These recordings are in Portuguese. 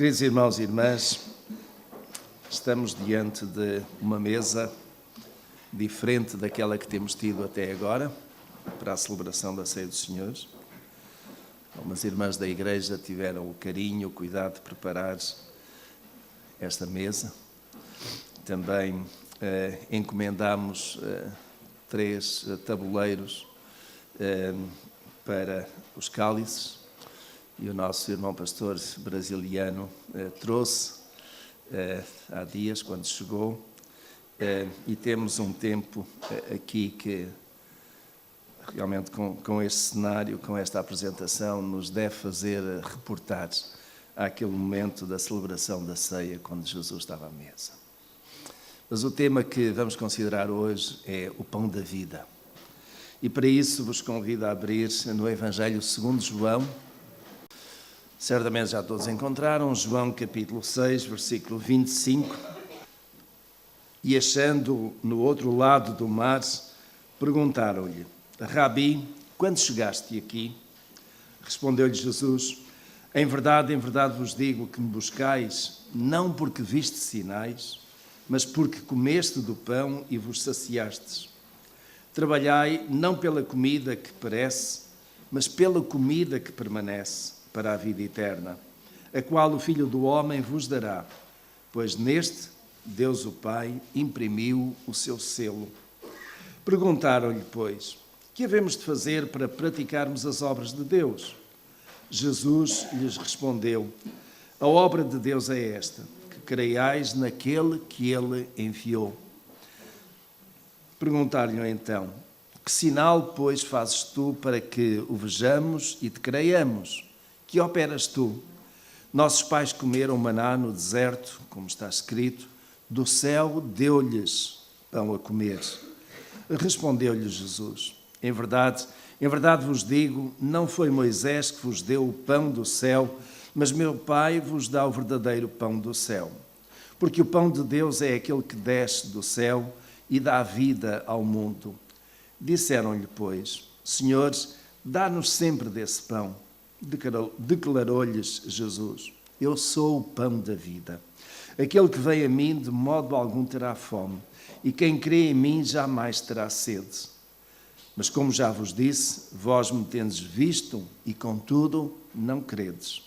Queridos irmãos e irmãs, estamos diante de uma mesa diferente daquela que temos tido até agora, para a celebração da Ceia do Senhor. Algumas irmãs da igreja tiveram o carinho, o cuidado de preparar esta mesa. Também encomendamos 3 tabuleiros para os cálices. E o nosso irmão pastor brasiliano trouxe há dias, quando chegou, e temos um tempo aqui que realmente com este cenário, com esta apresentação, nos deve fazer reportar àquele momento da celebração da ceia, quando Jesus estava à mesa. Mas o tema que vamos considerar hoje é o pão da vida. E para isso vos convido a abrir no Evangelho segundo João. Certamente já todos encontraram, João capítulo 6, versículo 25. E achando no outro lado do mar, perguntaram-lhe: Rabi, quando chegaste aqui? Respondeu-lhe Jesus: em verdade vos digo que me buscais, não porque viste sinais, mas porque comeste do pão e vos saciastes. Trabalhai não pela comida que perece, mas pela comida que permanece, para a vida eterna, a qual o Filho do Homem vos dará, pois neste Deus o Pai imprimiu o seu selo. Perguntaram-lhe, pois, que havemos de fazer para praticarmos as obras de Deus? Jesus lhes respondeu: a obra de Deus é esta, que creiais naquele que Ele enviou. Perguntaram-lhe então: que sinal, pois, fazes tu para que o vejamos e te creiamos? Que operas tu? Nossos pais comeram maná no deserto, como está escrito, do céu deu-lhes pão a comer. Respondeu-lhe Jesus: em verdade vos digo, não foi Moisés que vos deu o pão do céu, mas meu Pai vos dá o verdadeiro pão do céu. Porque o pão de Deus é aquele que desce do céu e dá vida ao mundo. Disseram-lhe, pois: Senhor, dá-nos sempre desse pão. Declarou-lhes Jesus: eu sou o pão da vida. Aquele que vem a mim de modo algum terá fome, e quem crê em mim jamais terá sede. Mas como já vos disse, vós me tendes visto e contudo não credes.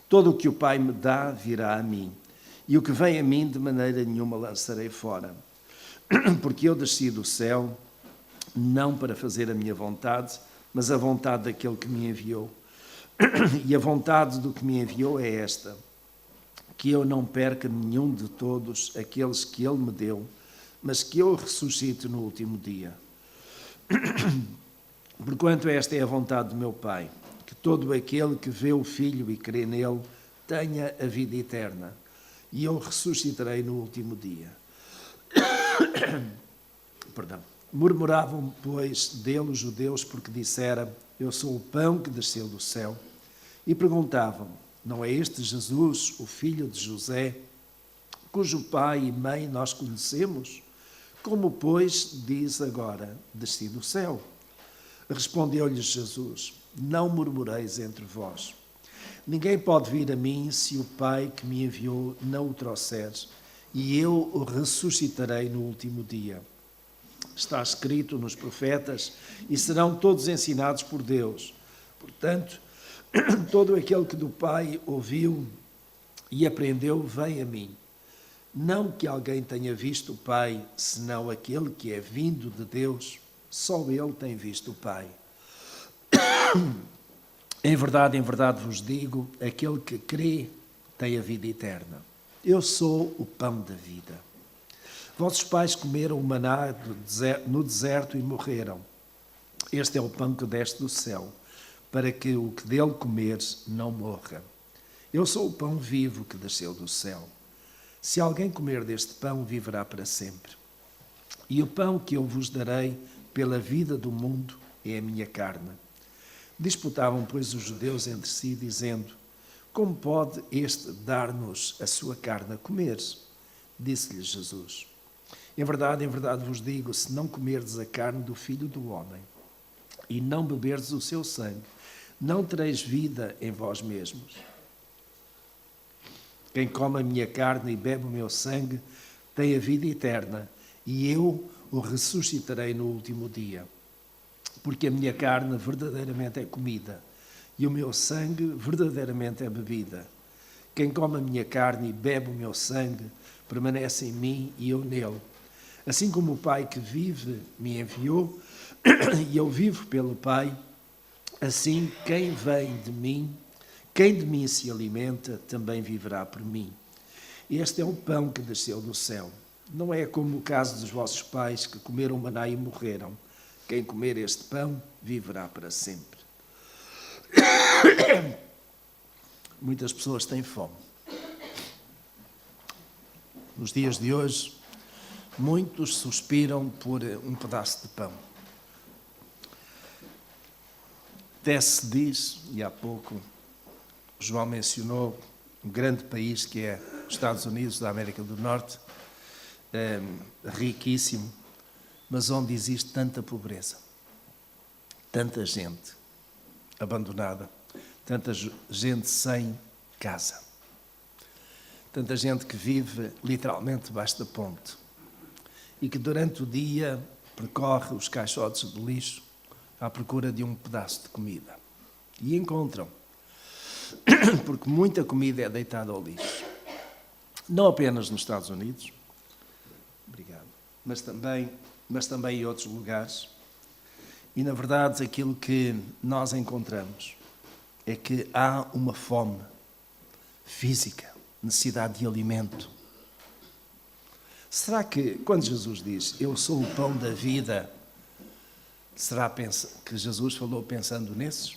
Todo o que o Pai me dá virá a mim, e o que vem a mim de maneira nenhuma lançarei fora. Porque eu desci do céu não para fazer a minha vontade, mas a vontade daquele que me enviou. E a vontade do que me enviou é esta: que eu não perca nenhum de todos aqueles que Ele me deu, mas que eu ressuscite no último dia. Porquanto esta é a vontade do meu Pai, que todo aquele que vê o Filho e crê nele tenha a vida eterna, e eu ressuscitarei no último dia. Perdão. Murmuravam, pois, dele os judeus, porque dissera: eu sou o pão que desceu do céu. E perguntavam: não é este Jesus, o filho de José, cujo pai e mãe nós conhecemos? Como, pois, diz agora: desci do céu? Respondeu-lhes Jesus: não murmureis entre vós. Ninguém pode vir a mim se o Pai que me enviou não o trouxer, e eu o ressuscitarei no último dia. Está escrito nos profetas, e serão todos ensinados por Deus. Portanto, todo aquele que do Pai ouviu e aprendeu vem a mim. Não que alguém tenha visto o Pai, senão aquele que é vindo de Deus, só ele tem visto o Pai. Em verdade vos digo, aquele que crê tem a vida eterna. Eu sou o pão da vida. Vossos pais comeram o maná no deserto e morreram. Este é o pão que desce do céu, para que o que dele comeres não morra. Eu sou o pão vivo que desceu do céu. Se alguém comer deste pão, viverá para sempre. E o pão que eu vos darei pela vida do mundo é a minha carne. Disputavam, pois, os judeus entre si, dizendo: como pode este dar-nos a sua carne a comer? Disse-lhes Jesus: em verdade vos digo, se não comerdes a carne do Filho do Homem e não beberdes o seu sangue, não tereis vida em vós mesmos. Quem come a minha carne e bebe o meu sangue tem a vida eterna, e eu o ressuscitarei no último dia. Porque a minha carne verdadeiramente é comida, e o meu sangue verdadeiramente é bebida. Quem come a minha carne e bebe o meu sangue permanece em mim e eu nele. Assim como o Pai que vive me enviou, e eu vivo pelo Pai, assim quem de mim se alimenta, também viverá por mim. Este é o pão que desceu do céu. Não é como o caso dos vossos pais que comeram maná e morreram. Quem comer este pão viverá para sempre. Muitas pessoas têm fome. Nos dias de hoje, muitos suspiram por um pedaço de pão. Até se diz, e há pouco João mencionou um grande país que é os Estados Unidos da América do Norte, riquíssimo, mas onde existe tanta pobreza, tanta gente abandonada, tanta gente sem casa, tanta gente que vive literalmente debaixo da ponte e que durante o dia percorre os caixotes de lixo à procura de um pedaço de comida. E encontram, porque muita comida é deitada ao lixo. Não apenas nos Estados Unidos, obrigado, mas também em outros lugares. E, na verdade, aquilo que nós encontramos é que há uma fome física, necessidade de alimento. Será que, quando Jesus diz, eu sou o pão da vida, será que Jesus falou pensando nesses?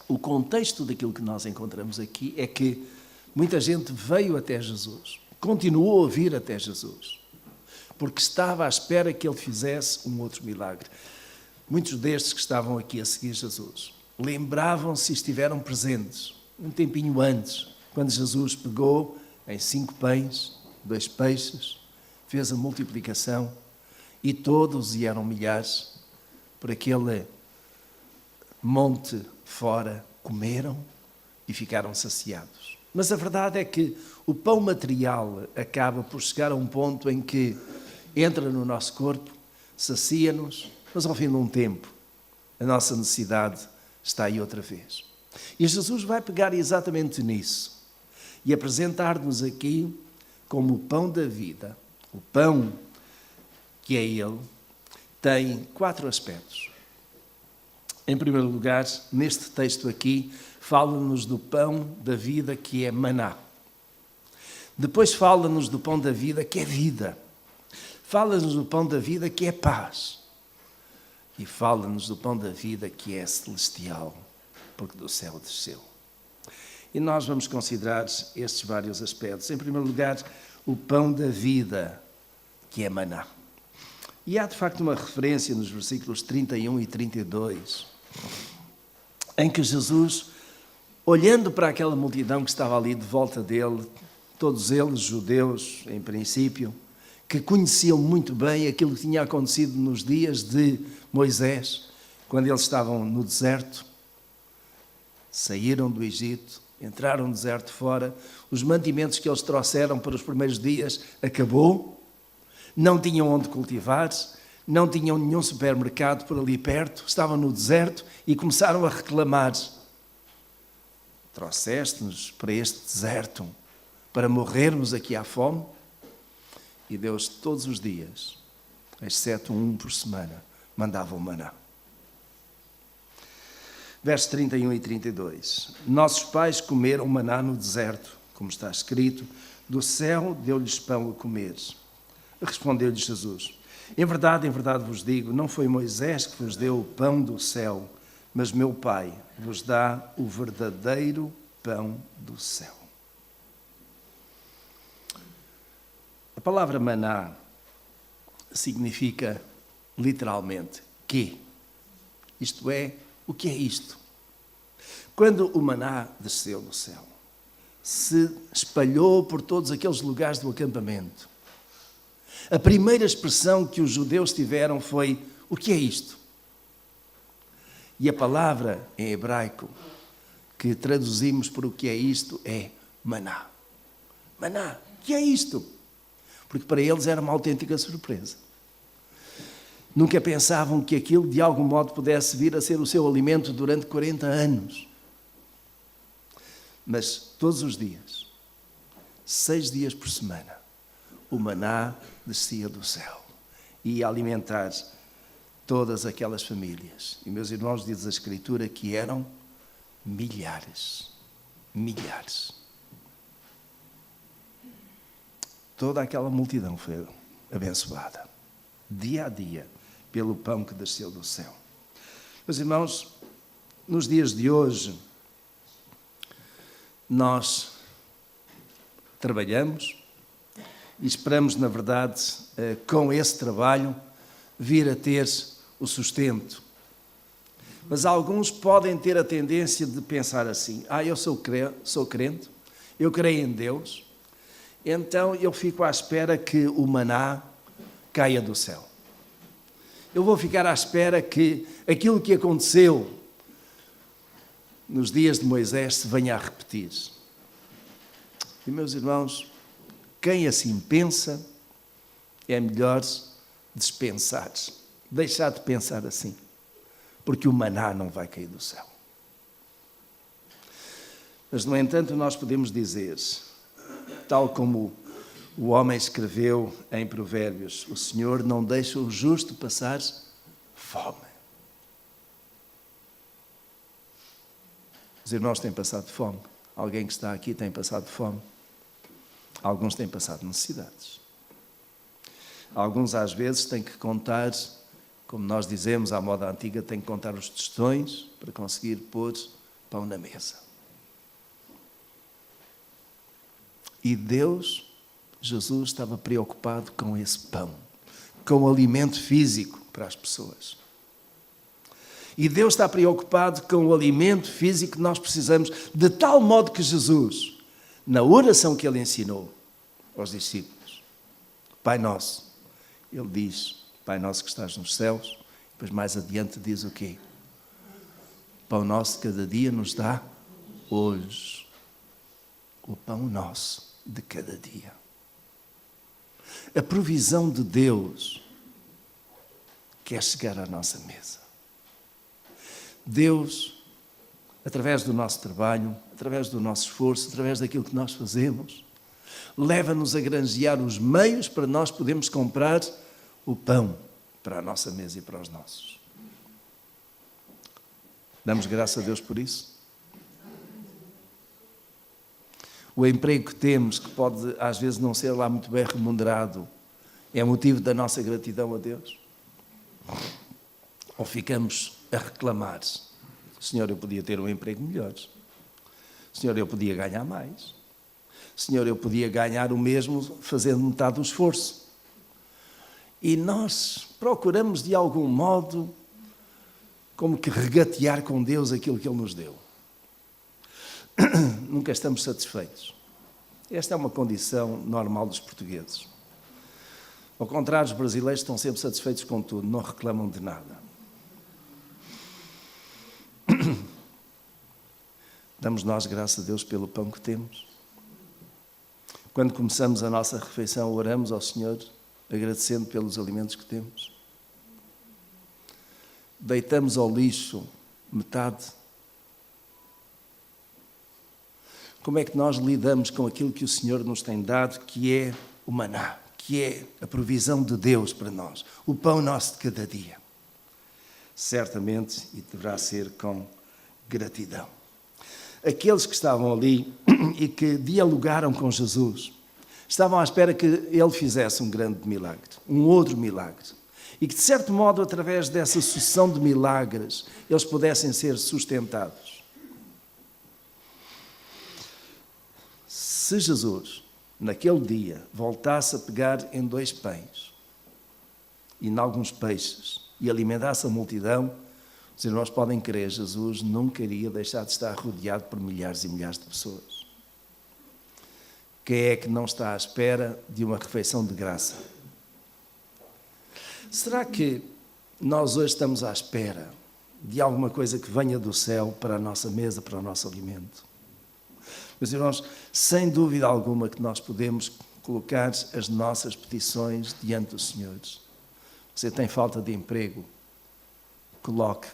O contexto daquilo que nós encontramos aqui é que muita gente veio até Jesus, continuou a vir até Jesus, porque estava à espera que ele fizesse um outro milagre. Muitos destes que estavam aqui a seguir Jesus lembravam-se e estiveram presentes um tempinho antes, quando Jesus pegou em 5 pães, 2 peixes, fez a multiplicação e todos, e eram milhares, por aquele monte fora, comeram e ficaram saciados. Mas a verdade é que o pão material acaba por chegar a um ponto em que entra no nosso corpo, sacia-nos, mas ao fim de um tempo a nossa necessidade está aí outra vez. E Jesus vai pegar exatamente nisso e apresentar-nos aqui como o pão da vida. O pão que é Ele tem 4 aspectos. Em primeiro lugar, neste texto aqui, fala-nos do pão da vida que é maná. Depois fala-nos do pão da vida que é vida. Fala-nos do pão da vida que é paz. E fala-nos do pão da vida que é celestial, porque do céu desceu. E nós vamos considerar estes vários aspectos. Em primeiro lugar, o pão da vida que é maná. E há de facto uma referência nos versículos 31 e 32, em que Jesus, olhando para aquela multidão que estava ali de volta dele, todos eles judeus em princípio, que conheciam muito bem aquilo que tinha acontecido nos dias de Moisés, quando eles estavam no deserto, saíram do Egito, entraram no deserto fora, os mantimentos que eles trouxeram para os primeiros dias acabou, não tinham onde cultivar, não tinham nenhum supermercado por ali perto, estavam no deserto e começaram a reclamar. Trouxeste-nos para este deserto para morrermos aqui à fome? E Deus todos os dias, exceto um por semana, mandava o maná. Versos 31 e 32. Nossos pais comeram maná no deserto, como está escrito, do céu deu-lhes pão a comer. Respondeu-lhes Jesus, em verdade vos digo, não foi Moisés que vos deu o pão do céu, mas meu Pai vos dá o verdadeiro pão do céu. A palavra maná significa literalmente quê? Isto é, o que é isto? Quando o maná desceu do céu, se espalhou por todos aqueles lugares do acampamento, a primeira expressão que os judeus tiveram foi, o que é isto? E a palavra em hebraico que traduzimos por o que é isto é maná. Maná, que é isto? Porque para eles era uma autêntica surpresa. Nunca pensavam que aquilo de algum modo pudesse vir a ser o seu alimento durante 40 anos. Mas todos os dias, 6 dias por semana, o maná descia do céu e ia alimentar todas aquelas famílias. E, meus irmãos, diz a Escritura que eram milhares. Milhares. Toda aquela multidão foi abençoada, dia a dia, pelo pão que desceu do céu. Meus irmãos, nos dias de hoje, nós trabalhamos e esperamos, na verdade, com esse trabalho, vir a ter o sustento. Mas alguns podem ter a tendência de pensar assim: eu sou crente, eu creio em Deus, então eu fico à espera que o maná caia do céu. Eu vou ficar à espera que aquilo que aconteceu nos dias de Moisés se venha a repetir. E, meus irmãos, quem assim pensa, é melhor dispensar, deixar de pensar assim, porque o maná não vai cair do céu. Mas, no entanto, nós podemos dizer, tal como o homem escreveu em Provérbios: o Senhor não deixa o justo passar fome. Os irmãos têm passado fome. Alguém que está aqui tem passado fome. Alguns têm passado necessidades. Alguns, às vezes, têm que contar, como nós dizemos à moda antiga, têm que contar os tostões para conseguir pôr pão na mesa. E Deus, Jesus, estava preocupado com esse pão, com o alimento físico para as pessoas. E Deus está preocupado com o alimento físico que nós precisamos, de tal modo que Jesus, na oração que Ele ensinou aos discípulos, Pai Nosso, Ele diz: Pai Nosso que estás nos céus, depois mais adiante diz o quê? Pão nosso de cada dia nos dá hoje. O pão nosso de cada dia. A provisão de Deus quer chegar à nossa mesa. Deus, através do nosso trabalho, através do nosso esforço, através daquilo que nós fazemos, leva-nos a granjear os meios para nós podermos comprar o pão para a nossa mesa e para os nossos. Damos graças a Deus por isso? O emprego que temos, que pode às vezes não ser lá muito bem remunerado, é motivo da nossa gratidão a Deus? Ou ficamos a reclamar: Senhor, eu podia ter um emprego melhor. Senhor, eu podia ganhar mais. Senhor, eu podia ganhar o mesmo fazendo metade do esforço. E nós procuramos de algum modo como que regatear com Deus aquilo que Ele nos deu. Nunca estamos satisfeitos. Esta é uma condição normal dos portugueses. Ao contrário, os brasileiros estão sempre satisfeitos com tudo, não reclamam de nada. Damos nós graças a Deus pelo pão que temos. Quando começamos a nossa refeição, oramos ao Senhor, agradecendo pelos alimentos que temos. Deitamos ao lixo metade. Como é que nós lidamos com aquilo que o Senhor nos tem dado, que é o maná, que é a provisão de Deus para nós, o pão nosso de cada dia? Certamente, e deverá ser com gratidão. Aqueles que estavam ali e que dialogaram com Jesus, estavam à espera que Ele fizesse um grande milagre, um outro milagre. E que, de certo modo, através dessa sucessão de milagres, eles pudessem ser sustentados. Se Jesus, naquele dia, voltasse a pegar em 2 pães e em alguns peixes e alimentasse a multidão, os irmãos podem crer, Jesus nunca iria deixar de estar rodeado por milhares e milhares de pessoas. Quem é que não está à espera de uma refeição de graça? Será que nós hoje estamos à espera de alguma coisa que venha do céu para a nossa mesa, para o nosso alimento? Meus irmãos, sem dúvida alguma que nós podemos colocar as nossas petições diante do Senhor. Você tem falta de emprego?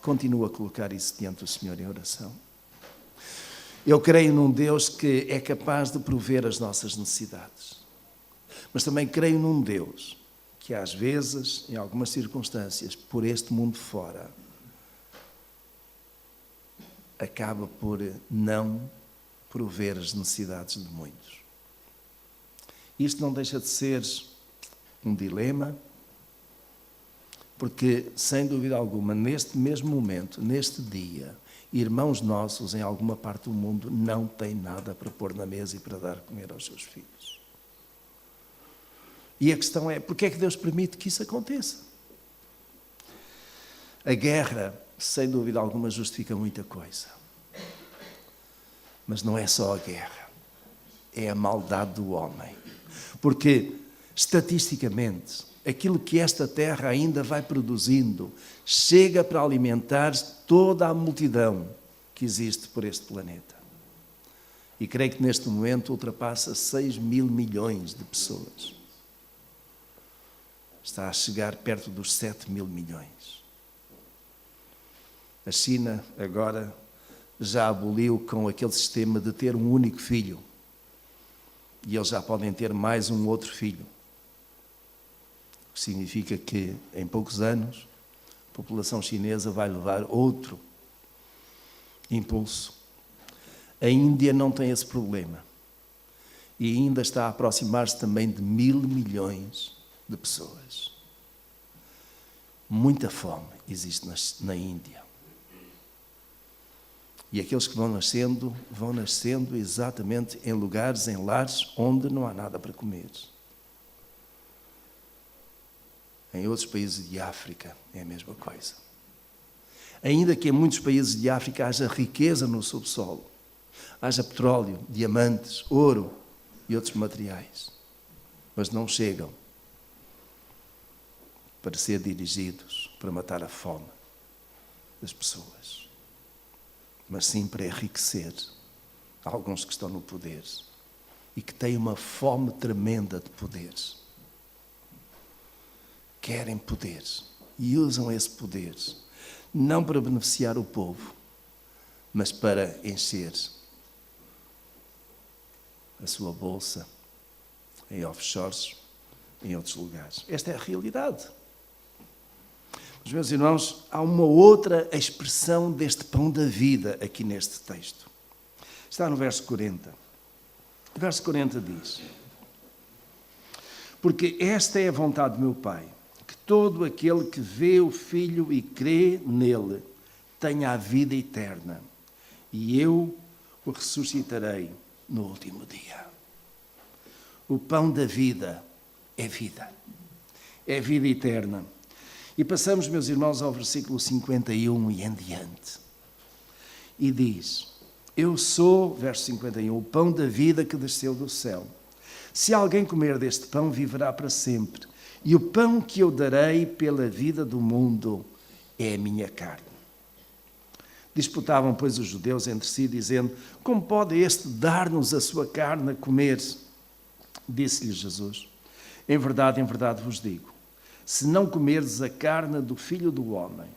Continua a colocar isso diante do Senhor em oração. Eu creio num Deus que é capaz de prover as nossas necessidades. Mas também creio num Deus que às vezes, em algumas circunstâncias, por este mundo fora, acaba por não prover as necessidades de muitos. Isto não deixa de ser um dilema, porque, sem dúvida alguma, neste mesmo momento, neste dia, irmãos nossos em alguma parte do mundo não têm nada para pôr na mesa e para dar a comer aos seus filhos. E a questão é, porque é que Deus permite que isso aconteça? A guerra, sem dúvida alguma, justifica muita coisa. Mas não é só a guerra, é a maldade do homem. Porque, estatisticamente, aquilo que esta terra ainda vai produzindo chega para alimentar toda a multidão que existe por este planeta. E creio que neste momento ultrapassa 6 mil milhões de pessoas. Está a chegar perto dos 7 mil milhões. A China agora já aboliu com aquele sistema de ter um único filho. E eles já podem ter mais um outro filho. O que significa que, em poucos anos, a população chinesa vai levar outro impulso. A Índia não tem esse problema. E ainda está a aproximar-se também de 1.000 milhões de pessoas. Muita fome existe na Índia. E aqueles que vão nascendo exatamente em lugares, em lares, onde não há nada para comer. Em outros países de África é a mesma coisa. Ainda que em muitos países de África haja riqueza no subsolo, haja petróleo, diamantes, ouro e outros materiais, mas não chegam para ser dirigidos para matar a fome das pessoas, mas sim para enriquecer alguns que estão no poder e que têm uma fome tremenda de poder. Querem poder e usam esse poder não para beneficiar o povo, mas para encher a sua bolsa em offshores, em outros lugares. Esta é a realidade. Mas, meus irmãos, há uma outra expressão deste pão da vida aqui neste texto. Está no verso 40. O verso 40 diz: porque esta é a vontade do meu Pai, que todo aquele que vê o Filho e crê nele tenha a vida eterna, e eu o ressuscitarei no último dia. O pão da vida é vida eterna. E passamos, meus irmãos, ao versículo 51 e em diante. E diz: eu sou, verso 51, o pão da vida que desceu do céu. Se alguém comer deste pão, viverá para sempre. E o pão que eu darei pela vida do mundo é a minha carne. Disputavam, pois, os judeus entre si, dizendo: como pode este dar-nos a sua carne a comer? Disse-lhe Jesus: em verdade vos digo, se não comerdes a carne do Filho do Homem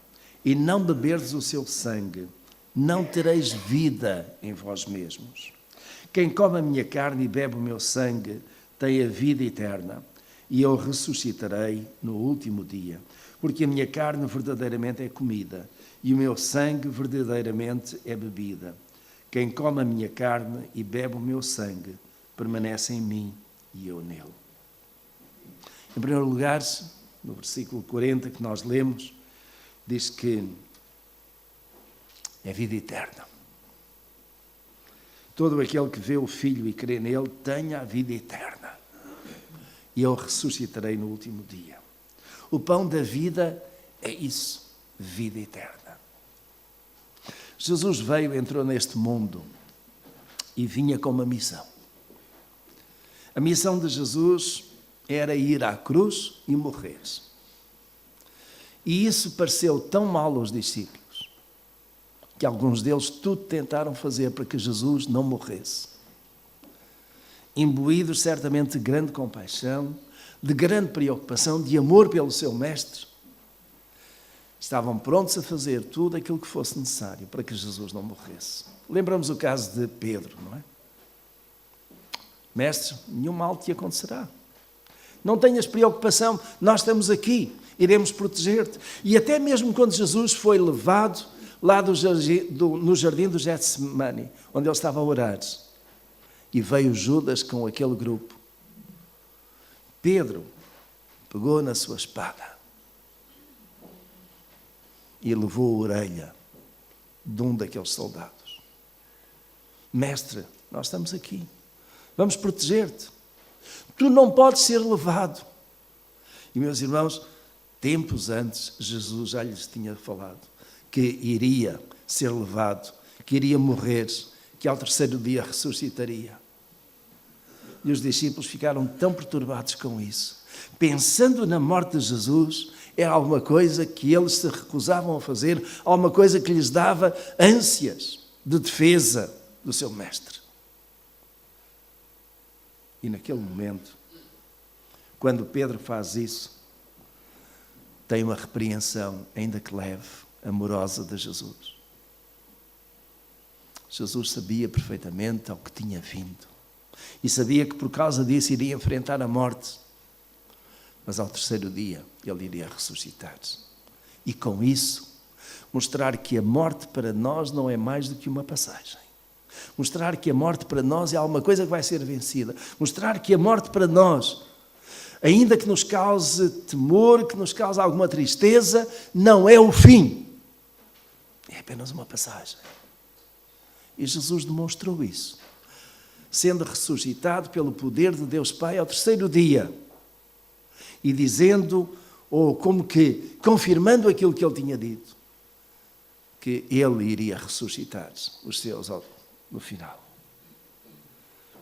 e não beberdes o seu sangue, não tereis vida em vós mesmos. Quem come a minha carne e bebe o meu sangue tem a vida eterna, e eu ressuscitarei no último dia, porque a minha carne verdadeiramente é comida e o meu sangue verdadeiramente é bebida. Quem come a minha carne e bebe o meu sangue permanece em mim e eu nele. Em primeiro lugar, no versículo 40 que nós lemos, diz que é vida eterna. Todo aquele que vê o Filho e crê nele tenha a vida eterna. E eu ressuscitarei no último dia. O pão da vida é isso, vida eterna. Jesus veio, entrou neste mundo e vinha com uma missão. A missão de Jesus era ir à cruz e morrer. E isso pareceu tão mal aos discípulos que alguns deles tudo tentaram fazer para que Jesus não morresse. imbuídos certamente de grande compaixão, de grande preocupação, de amor pelo seu mestre, estavam prontos a fazer tudo aquilo que fosse necessário para que Jesus não morresse. Lembramos o caso de Pedro, não é? Mestre, nenhum mal te acontecerá. Não tenhas preocupação, nós estamos aqui, iremos proteger-te. E até mesmo quando Jesus foi levado lá no jardim do Getsemane, onde ele estava a orar, e veio Judas com aquele grupo, Pedro pegou na sua espada e levou a orelha de um daqueles soldados. Mestre, nós estamos aqui, vamos proteger-te. Tu não podes ser levado. E, meus irmãos, tempos antes, Jesus já lhes tinha falado que iria ser levado, que iria morrer, que ao terceiro dia ressuscitaria. E os discípulos ficaram tão perturbados com isso. Pensando na morte de Jesus, era alguma coisa que eles se recusavam a fazer, alguma coisa que lhes dava ânsias de defesa do seu mestre. E naquele momento, quando Pedro faz isso, tem uma repreensão, ainda que leve, amorosa de Jesus. Jesus sabia perfeitamente ao que tinha vindo. E sabia que por causa disso iria enfrentar a morte. Mas ao terceiro dia ele iria ressuscitar. E com isso, mostrar que a morte para nós não é mais do que uma passagem. Mostrar que a morte para nós é alguma coisa que vai ser vencida. Mostrar que a morte para nós, ainda que nos cause temor, que nos cause alguma tristeza, não é o fim. É apenas uma passagem. E Jesus demonstrou isso, sendo ressuscitado pelo poder de Deus Pai ao terceiro dia. E dizendo, ou como que confirmando aquilo que ele tinha dito, que ele iria ressuscitar os seus no final.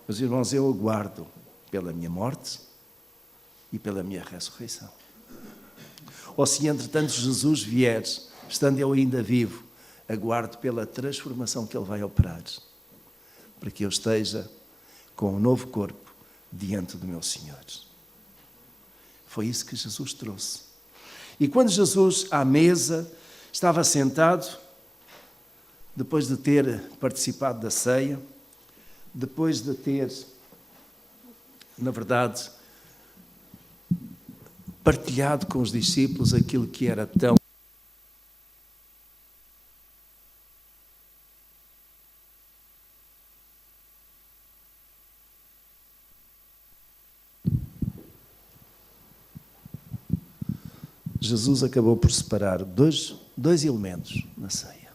Meus irmãos, eu aguardo pela minha morte e pela minha ressurreição. Ou se entretanto Jesus vier, estando eu ainda vivo, aguardo pela transformação que ele vai operar, para que eu esteja com um novo corpo diante do meu Senhor. Foi isso que Jesus trouxe. E quando Jesus, à mesa, estava sentado, depois de ter participado da ceia, depois de ter, na verdade, partilhado com os discípulos aquilo que era tão Jesus acabou por separar dois elementos na ceia: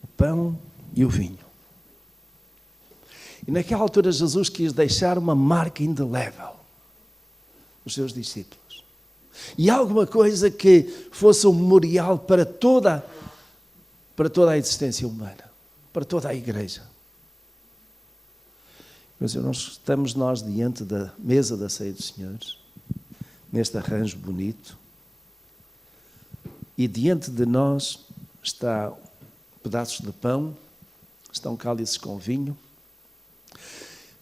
o pão e o vinho. E naquela altura Jesus quis deixar uma marca indelével nos seus discípulos. E alguma coisa que fosse um memorial para toda a existência humana, para toda a igreja. Mas estamos nós diante da mesa da ceia do Senhor, neste arranjo bonito, e diante de nós está pedaços de pão, estão cálices com vinho,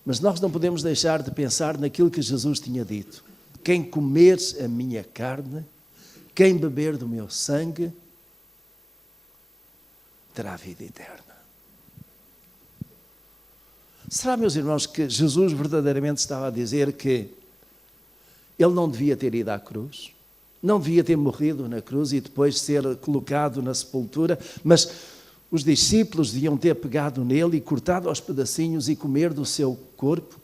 mas nós não podemos deixar de pensar naquilo que Jesus tinha dito: quem comer a minha carne, quem beber do meu sangue, terá vida eterna. Será, meus irmãos, que Jesus verdadeiramente estava a dizer que ele não devia ter ido à cruz? Não devia ter morrido na cruz e depois ser colocado na sepultura, mas os discípulos deviam ter pegado nele e cortado aos pedacinhos e comer do seu corpo?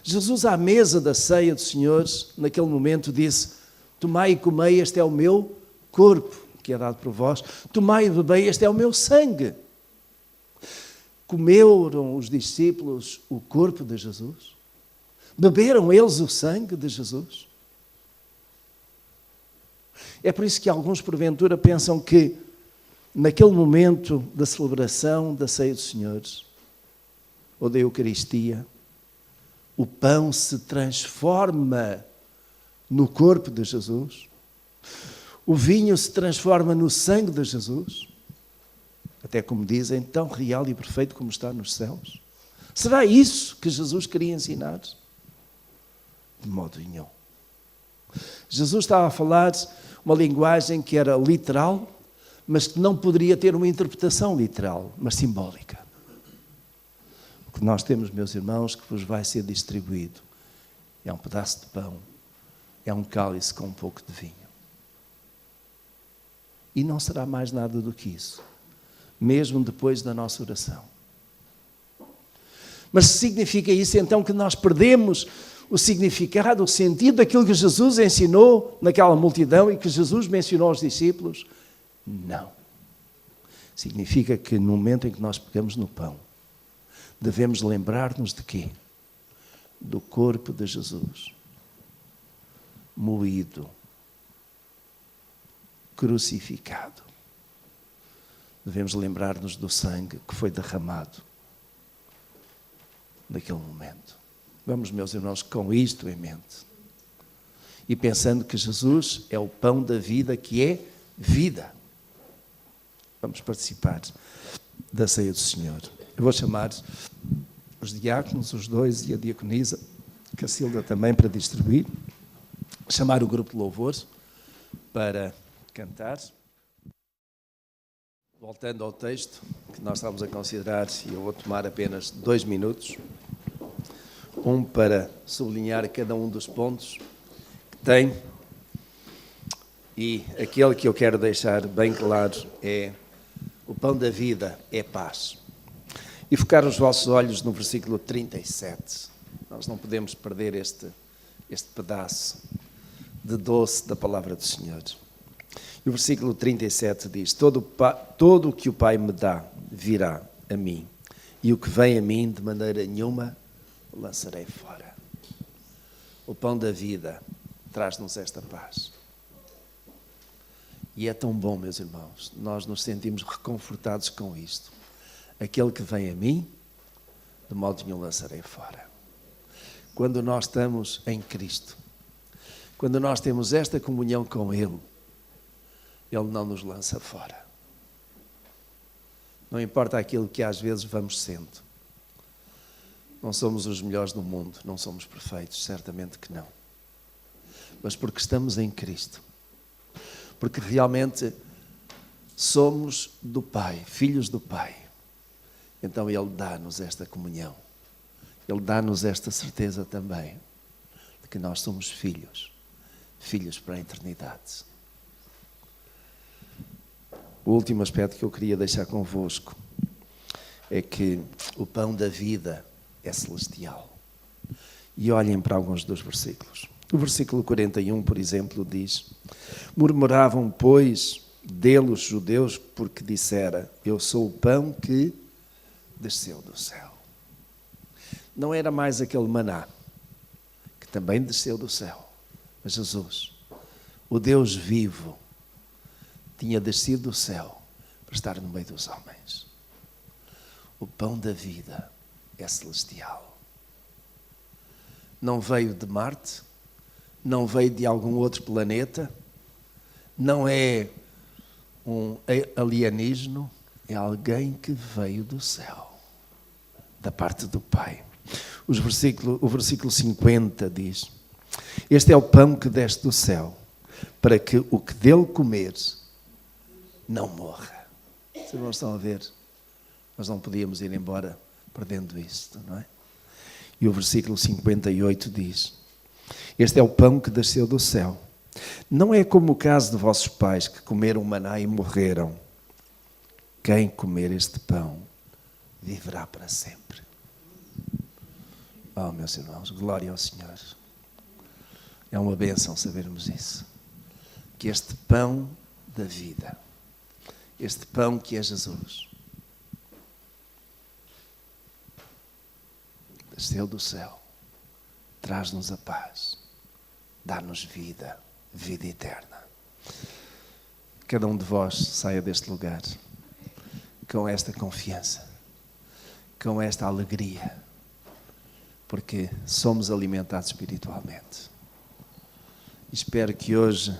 Jesus, à mesa da ceia do Senhor, naquele momento disse: tomai e comei, este é o meu corpo, que é dado por vós. Tomai e bebei, este é o meu sangue. Comeram os discípulos o corpo de Jesus? Beberam eles o sangue de Jesus? É por isso que alguns, porventura, pensam que naquele momento da celebração da ceia do Senhor, ou da Eucaristia, o pão se transforma no corpo de Jesus, o vinho se transforma no sangue de Jesus, até como dizem, tão real e perfeito como está nos céus. Será isso que Jesus queria ensinar? De modo nenhum. Jesus estava a falar uma linguagem que era literal, mas que não poderia ter uma interpretação literal, mas simbólica. O que nós temos, meus irmãos, que vos vai ser distribuído é um pedaço de pão, é um cálice com um pouco de vinho. E não será mais nada do que isso, mesmo depois da nossa oração. Mas significa isso então que nós perdemos o significado, o sentido daquilo que Jesus ensinou naquela multidão e que Jesus mencionou aos discípulos? Não. Significa que no momento em que nós pegamos no pão, devemos lembrar-nos de quê? Do corpo de Jesus, moído, crucificado. Devemos lembrar-nos do sangue que foi derramado naquele momento. Vamos, meus irmãos, com isto em mente. E pensando que Jesus é o pão da vida, que é vida. Vamos participar da ceia do Senhor. Eu vou chamar os diáconos, os dois, e a diaconisa, Cacilda também, para distribuir. Chamar o grupo de louvor para cantar. Voltando ao texto que nós estávamos a considerar, e eu vou tomar apenas 2 minutos. Um para sublinhar cada um dos pontos que tem. E aquele que eu quero deixar bem claro é: o pão da vida é paz. E focar os vossos olhos no versículo 37. Nós não podemos perder este pedaço de doce da palavra do Senhor. E o versículo 37 diz: todo o que o Pai me dá virá a mim, e o que vem a mim de maneira nenhuma o lançarei fora. O pão da vida traz-nos esta paz. E é tão bom, meus irmãos, nós nos sentimos reconfortados com isto. Aquele que vem a mim, de modo nenhum lançarei fora. Quando nós estamos em Cristo, quando nós temos esta comunhão com Ele, Ele não nos lança fora. Não importa aquilo que às vezes vamos sendo. Não somos os melhores do mundo, não somos perfeitos, certamente que não. Mas porque estamos em Cristo, porque realmente somos do Pai, filhos do Pai, então Ele dá-nos esta comunhão. Ele dá-nos esta certeza também de que nós somos filhos, filhos para a eternidade. O último aspecto que eu queria deixar convosco é que o pão da vida é celestial. E olhem para alguns dos versículos. O versículo 41, por exemplo, diz: murmuravam, pois, dele os judeus, porque dissera: eu sou o pão que desceu do céu. Não era mais aquele maná, que também desceu do céu, mas Jesus, o Deus vivo, tinha descido do céu para estar no meio dos homens. O pão da vida é celestial. Não veio de Marte, não veio de algum outro planeta, não é um alienígeno, é alguém que veio do céu, da parte do Pai. O versículo 50 diz: este é o pão que desce do céu, para que o que dele comeres não morra. Vocês não estão a ver? Nós não podíamos ir embora perdendo isto, não é? E o versículo 58 diz: este é o pão que desceu do céu. Não é como o caso de vossos pais que comeram maná e morreram. Quem comer este pão viverá para sempre. Oh, meus irmãos, glória ao Senhor. É uma bênção sabermos isso. Que este pão da vida, este pão que é Jesus, desceu do céu, traz-nos a paz, dá-nos vida, vida eterna. Cada um de vós saia deste lugar com esta confiança, com esta alegria, porque somos alimentados espiritualmente. Espero que hoje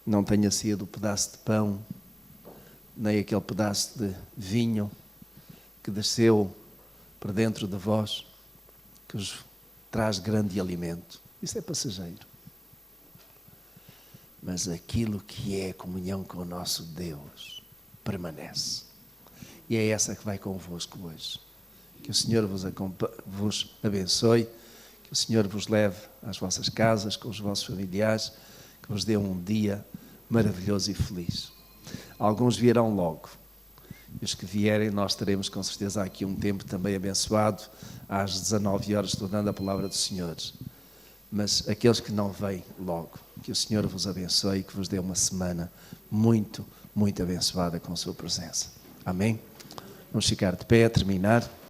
não tenha sido o pedaço de pão, nem aquele pedaço de vinho que desceu por dentro de vós, que vos traz grande alimento. Isso é passageiro. Mas aquilo que é comunhão com o nosso Deus permanece. E é essa que vai convosco hoje. Que o Senhor vos abençoe, que o Senhor vos leve às vossas casas, com os vossos familiares, que vos dê um dia maravilhoso e feliz. Alguns virão logo. E os que vierem, nós teremos com certeza aqui um tempo também abençoado, às 19 horas, estudando a palavra do Senhor. Mas aqueles que não vêm logo, que o Senhor vos abençoe e que vos dê uma semana muito, muito abençoada com a sua presença. Amém? Vamos ficar de pé a terminar.